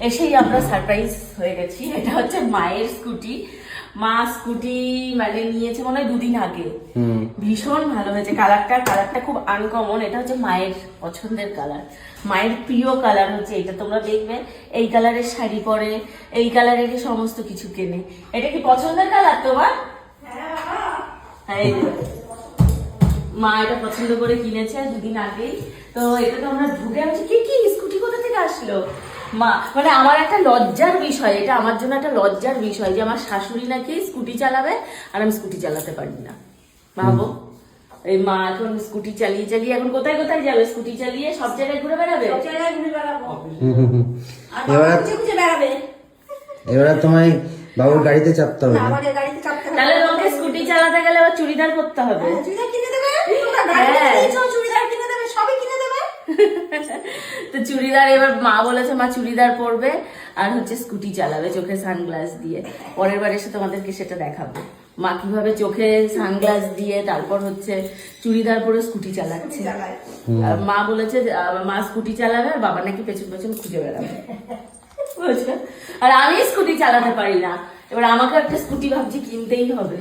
এসেই আমরা সারপ্রাইজ হয়ে গেছি। এটা হচ্ছে মায়ের স্কুটি। মা স্কুটি মানে নিয়েছে মনে হয় 2 দিন আগে। ভীষণ ভালো হয়েছে কালারটা খুব আনকমন। এটা হচ্ছে মায়ের পছন্দের কালার, মায়ের প্রিয় কালার হচ্ছে এটা। তোমরা দেখবে এই কালারের শাড়ি পরে, এই কালারেরই সমস্ত কিছু কেনে। এটা কি পছন্দের কালার তোমার? হ্যাঁ, মা এটা পছন্দ করে কিনেছে 2 দিন আগেই। তো এটা তো আমরা ঢুকে আছি, কি স্কুটি কোথা থেকে আসলো? মা মানে আমার একটা লজ্জার বিষয়, এটা আমার জন্য একটা লজ্জার বিষয় যে আমার শাশুড়ি নাকি স্কুটি চালাবে আর আমি স্কুটি চালাতে পারি না। ভাবো, এই মা এখন স্কুটি চালিয়ে এখন কোথায় কোথায় যাবে? স্কুটি চালিয়ে সব জায়গায় ঘুরে বেড়াবে, সব জায়গায় ঘুরে বেড়াবো। এবারে তোমায় বাবুর গাড়িতে চাপতে হবে। তাহলে তোমাকে স্কুটি চালাতে গেলে আবার চুড়িদার পরতে হবে। চুড়িদার কিনে দেবে, চুড়িদার কিনে দেবে, সবই কিনে দেবে। তো চুড়িদার এবার মা বলেছে মা চুড়িদার পরবে আর হচ্ছে স্কুটি চালাবে চোখে সানগ্লাস দিয়ে। পরের বার এসে তোমাদেরকে সেটা দেখাবো মা কিভাবে চোখে সানগ্লাস দিয়ে তারপর হচ্ছে চুড়িদার পরে স্কুটি চালাচ্ছে। আর মা বলেছে মা স্কুটি চালাবে আর বাবা নাকি পেছন পেছন খুঁজে বেড়াবে। বুঝছো? আর আমি স্কুটি চালাতে পারি না, এবার আমাকে একটা স্কুটি ভাবছি কিনতেই হবে।